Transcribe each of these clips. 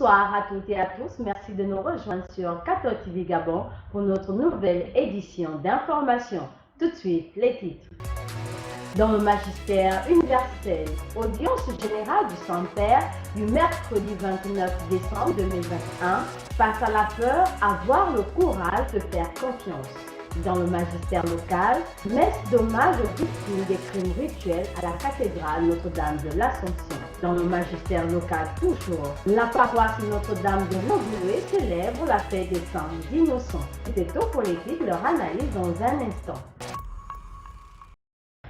Bonsoir à toutes et à tous. Merci de nous rejoindre sur 14 TV Gabon pour notre nouvelle édition d'information. Tout de suite, les titres. Dans le magistère universel, audience générale du Saint-Père du mercredi 29 décembre 2021, face à la peur, avoir le courage de faire confiance. Dans le magistère local, messe d'hommage aux victimes des crimes rituels à la cathédrale Notre-Dame de l'Assomption. Dans le magistère local toujours, la paroisse Notre-Dame de l'Obué célèbre la fête des saints innocents. C'est tout pour l'équipe, leur analyse dans un instant.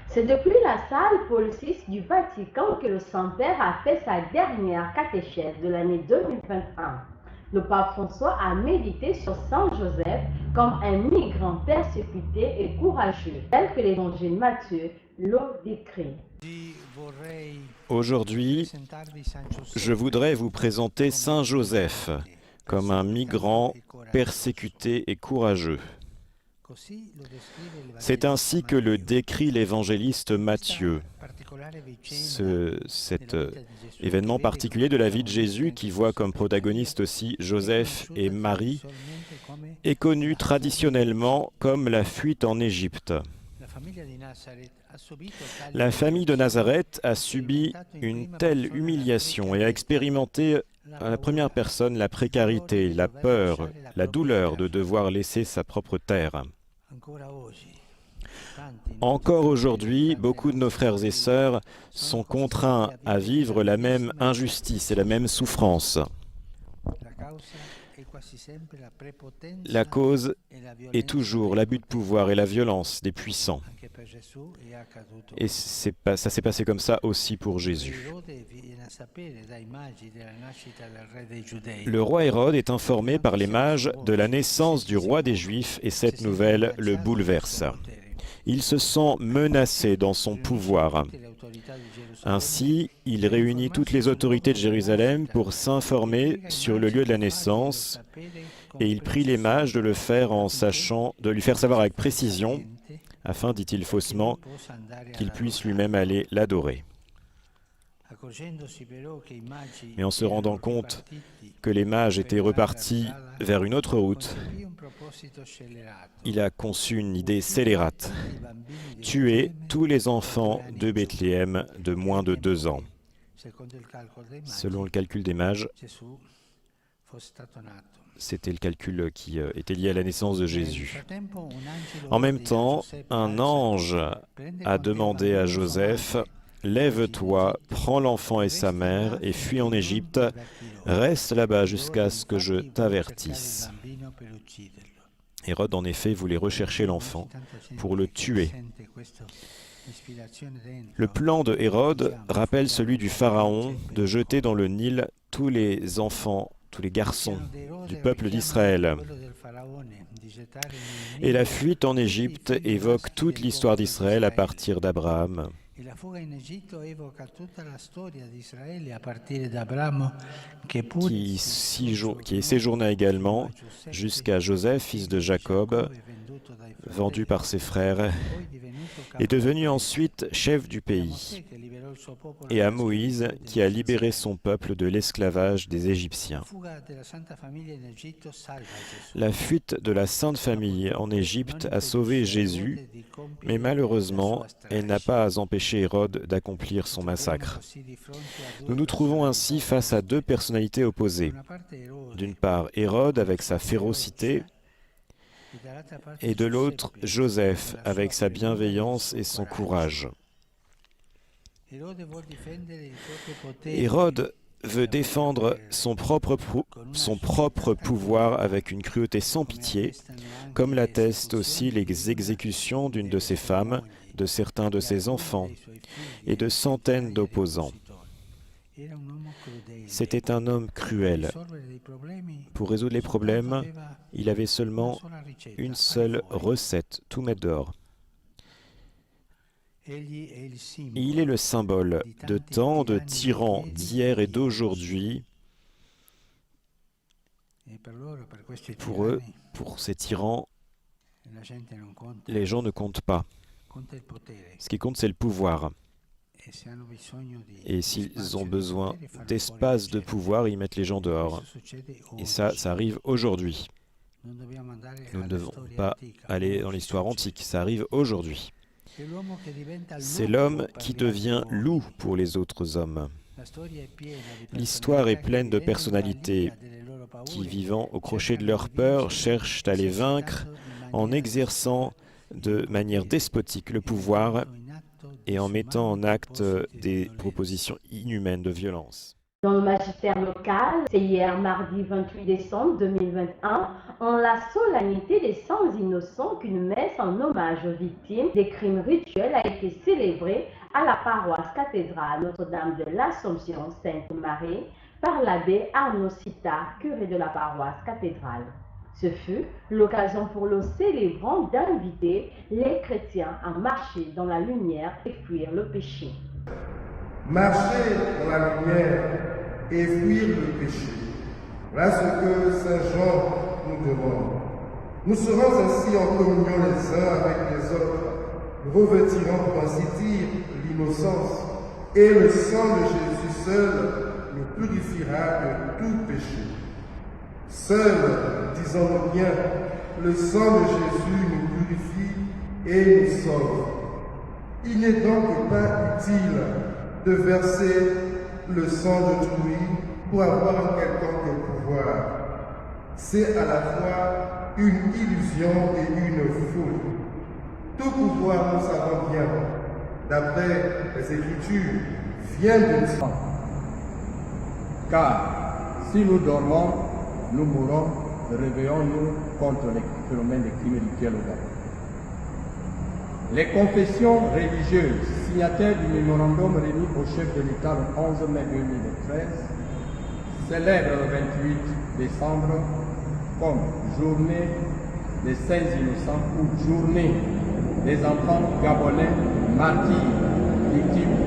C'est depuis la salle Paul VI du Vatican que le Saint-Père a fait sa dernière catéchèse de l'année 2021. Le pape François a médité sur Saint Joseph comme un migrant persécuté et courageux, tel que l'évangile Matthieu le décrit. Aujourd'hui, je voudrais vous présenter Saint Joseph comme un migrant persécuté et courageux. C'est ainsi que le décrit l'évangéliste Matthieu. Cet événement particulier de la vie de Jésus, qui voit comme protagonistes aussi Joseph et Marie, est connu traditionnellement comme la fuite en Égypte. La famille de Nazareth a subi une telle humiliation et a expérimenté à la première personne la précarité, la peur, la douleur de devoir laisser sa propre terre. Encore aujourd'hui, beaucoup de nos frères et sœurs sont contraints à vivre la même injustice et la même souffrance. La cause est toujours l'abus de pouvoir et la violence des puissants. Et ça s'est passé comme ça aussi pour Jésus. Le roi Hérode est informé par les mages de la naissance du roi des Juifs et cette nouvelle le bouleverse. Il se sent menacé dans son pouvoir. Ainsi, il réunit toutes les autorités de Jérusalem pour s'informer sur le lieu de la naissance et il prie les mages de le faire de lui faire savoir avec précision, afin, dit-il faussement, qu'il puisse lui-même aller l'adorer. Mais en se rendant compte que les mages étaient repartis vers une autre route, il a conçu une idée scélérate: tuer tous les enfants de Bethléem de moins de 2 ans. Selon le calcul des mages, c'était le calcul qui était lié à la naissance de Jésus. En même temps, un ange a demandé à Joseph: « Lève-toi, prends l'enfant et sa mère et fuis en Égypte. Reste là-bas jusqu'à ce que je t'avertisse. » Hérode, en effet, voulait rechercher l'enfant pour le tuer. Le plan de Hérode rappelle celui du Pharaon de jeter dans le Nil tous les enfants, tous les garçons du peuple d'Israël. Et la fuite en Égypte évoque toute l'histoire d'Israël à partir d'Abraham. Qui est séjourna également jusqu'à Joseph, fils de Jacob, vendu par ses frères, est devenu ensuite chef du pays, et à Moïse, qui a libéré son peuple de l'esclavage des Égyptiens. La fuite de la Sainte Famille en Égypte a sauvé Jésus, mais malheureusement, elle n'a pas empêché Hérode d'accomplir son massacre. Nous nous trouvons ainsi face à deux personnalités opposées. D'une part, Hérode avec sa férocité, et de l'autre, Joseph avec sa bienveillance et son courage. Hérode veut défendre son propre pouvoir avec une cruauté sans pitié, comme l'attestent aussi les exécutions d'une de ses femmes, de certains de ses enfants et de centaines d'opposants. C'était un homme cruel. Pour résoudre les problèmes, il avait seulement une seule recette: tout mettre dehors. Il est le symbole de tant de tyrans d'hier et d'aujourd'hui. Pour eux, pour ces tyrans, les gens ne comptent pas. Ce qui compte, c'est le pouvoir. Et s'ils ont besoin d'espace de pouvoir, ils mettent les gens dehors. Et ça arrive aujourd'hui. Nous ne devons pas aller dans l'histoire antique, ça arrive aujourd'hui. C'est l'homme qui devient loup pour les autres hommes. L'histoire est pleine de personnalités qui, vivant au crochet de leur peur, cherchent à les vaincre en exerçant de manière despotique le pouvoir et en mettant en acte des propositions inhumaines de violence. Dans le magistère local, c'est hier mardi 28 décembre 2021, en la solennité des Saints Innocents, qu'une messe en hommage aux victimes des crimes rituels a été célébrée à la paroisse cathédrale Notre-Dame de l'Assomption Sainte-Marie par l'abbé Arnaud Sita, curé de la paroisse cathédrale. Ce fut l'occasion pour le célébrant d'inviter les chrétiens à marcher dans la lumière et fuir le péché. Marcher dans la lumière et fuir le péché. Voilà ce que Saint Jean nous demande. Nous serons ainsi en communion les uns avec les autres, revêtirant pour ainsi dire l'innocence, et le sang de Jésus seul nous purifiera de tout péché. Seul, disons-nous bien, le sang de Jésus nous purifie et nous sauve. Il n'est donc pas utile de verser le sang d'autrui pour avoir un quelconque pouvoir. C'est à la fois une illusion et une foule. Tout pouvoir, nous savons bien, d'après les Écritures, vient de Dieu. Car si nous dormons, nous mourrons, réveillons-nous contre les phénomènes des crimes rituels au Gabon. Les confessions religieuses, signataires du mémorandum remis au chef de l'État le 11 mai 2013, célèbrent le 28 décembre comme journée des Saints Innocents ou journée des enfants gabonais martyrs, victimes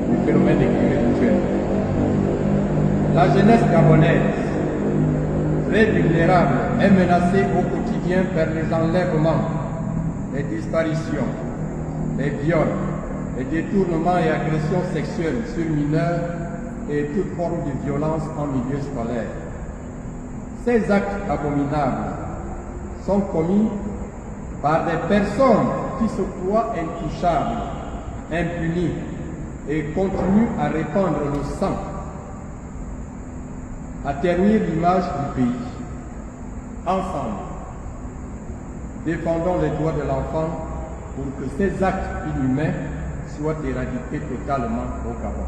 du phénomène des crimes rituels. La jeunesse gabonaise, très vulnérable, est menacée au quotidien par les enlèvements, les disparitions, les viols, les détournements et agressions sexuelles sur mineurs et toute forme de violence en milieu scolaire. Ces actes abominables sont commis par des personnes qui se croient intouchables, impunies et continuent à répandre le sang, à ternir l'image du pays. Ensemble, défendons les droits de l'enfant pour que ces actes inhumains soient éradiqués totalement au Gabon.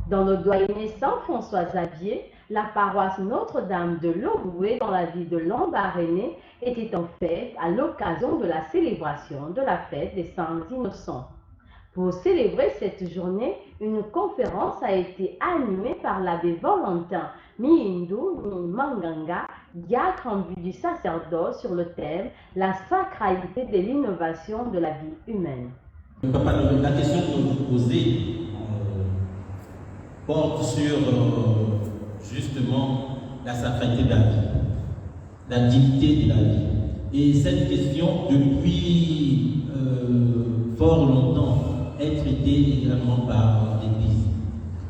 Dans le doyenné Saint-François Xavier, la paroisse Notre-Dame de l'Oboué dans la ville de Lambaréné était en fête à l'occasion de la célébration de la fête des Saints Innocents. Pour célébrer cette journée, une conférence a été animée par l'abbé Valentin Mihindu Manganga, diacre en vue du sacerdoce sur le thème « La sacralité de l'innovation de la vie humaine ». La question que vous posez porte sur justement la sacralité de la vie, la dignité de la vie. Et cette question, depuis fort longtemps, est traitée également par l'Église.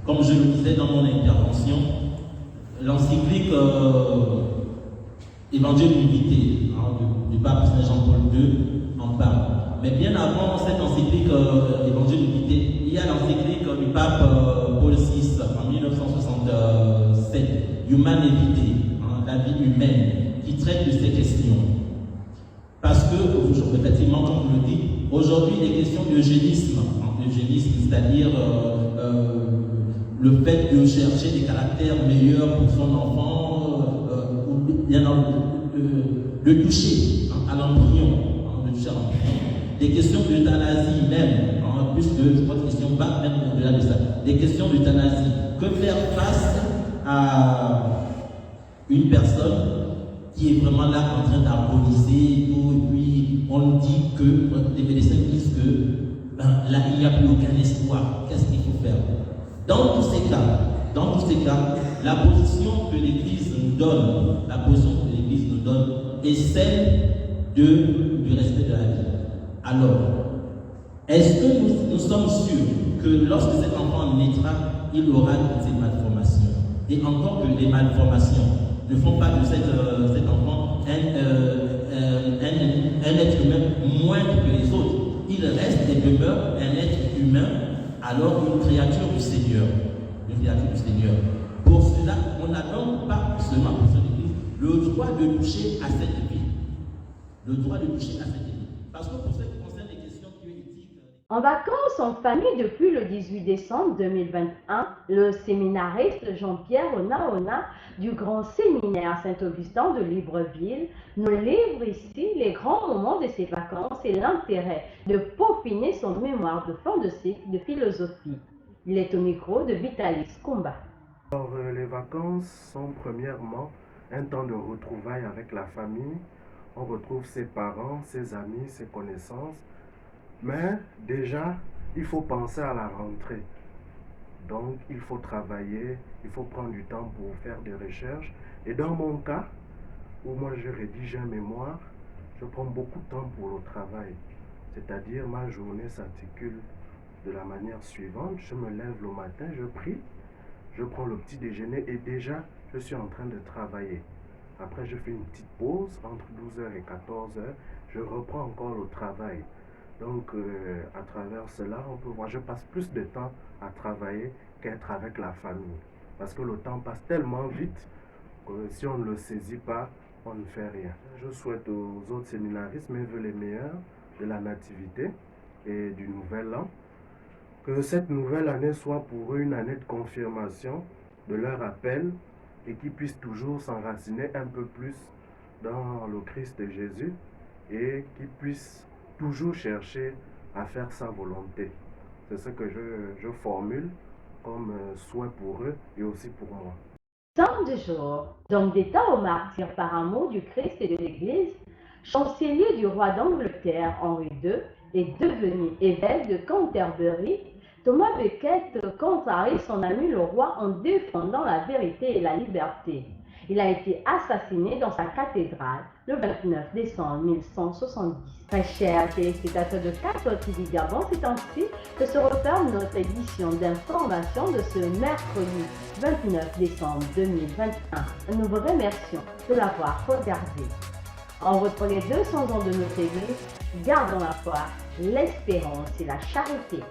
Comme je le disais dans mon intervention, l'encyclique Évangile d'unité du pape Saint Jean-Paul II en parle. Mais bien avant cette encyclique Évangile d'unité, il y a l'encyclique du pape Paul VI en 1967, Humanité, la vie humaine, qui traite de ces questions. Parce que, effectivement, comme vous le dites, aujourd'hui, il est question d'eugénisme, c'est-à-dire le fait de chercher des caractères meilleurs pour son enfant, ou bien le toucher à l'embryon, le toucher à l'embryon. des questions d'euthanasie même, hein, puisque votre question va même au-delà de ça, des questions d'euthanasie. Que faire face à une personne qui est vraiment là en train d'harmoniser et tout, et puis on dit que, les médecins disent que là il n'y a plus aucun espoir, qu'est-ce qu'il faut faire? Dans tous ces cas, la position que l'Église nous donne, est celle du respect de la vie. Alors, est-ce que nous sommes sûrs que lorsque cet enfant naîtra, il aura toutes ces malformations? Et encore que les malformations ne font pas de cet enfant un être humain moindre que les autres. Il reste et demeure un être humain, alors une créature du Seigneur. Pour cela, on n'a donc pas seulement pour cette Église le droit de toucher à cette vie. Parce que pour ce qui concerne les questions bioéthiques... En vacances en famille depuis le 18 décembre 2021, le séminariste Jean-Pierre Onaona du Grand Séminaire Saint-Augustin de Libreville nous livre ici les grands moments de ses vacances et l'intérêt de peaufiner son mémoire de fin de cycle de philosophie. Il est au micro de Vitalis Kumba. Alors, les vacances sont premièrement un temps de retrouvailles avec la famille. On retrouve ses parents, ses amis, ses connaissances. Mais déjà, il faut penser à la rentrée. Donc, il faut travailler, il faut prendre du temps pour faire des recherches. Et dans mon cas, où moi je rédige un mémoire, je prends beaucoup de temps pour le travail. C'est-à-dire, ma journée s'articule de la manière suivante. Je me lève le matin, je prie, je prends le petit déjeuner et déjà, je suis en train de travailler. Après, je fais une petite pause entre 12h et 14h. Je reprends encore le travail. Donc, à travers cela, on peut voir, je passe plus de temps à travailler qu'être avec la famille. Parce que le temps passe tellement vite que si on ne le saisit pas, on ne fait rien. Je souhaite aux autres séminaristes mes vœux les meilleurs de la nativité et du nouvel an. Que cette nouvelle année soit pour eux une année de confirmation de leur appel et qu'ils puissent toujours s'enraciner un peu plus dans le Christ de Jésus et qu'ils puissent toujours chercher à faire sa volonté. C'est ce que je formule comme souhait pour eux et aussi pour moi. Saint du jour, donc d'État au martyr par amour du Christ et de l'Église, chancelier du roi d'Angleterre Henri II et devenu évêque de Canterbury, Thomas Becket contrarie son ami le roi en défendant la vérité et la liberté. Il a été assassiné dans sa cathédrale le 29 décembre 1170. Très chers téléspectateurs de Cathode TV Gabon, c'est ainsi que se referme notre édition d'information de ce mercredi 29 décembre 2021. Nous vous remercions de l'avoir regardé. En votre les 200 ans de notre Église, gardons la foi, l'espérance et la charité.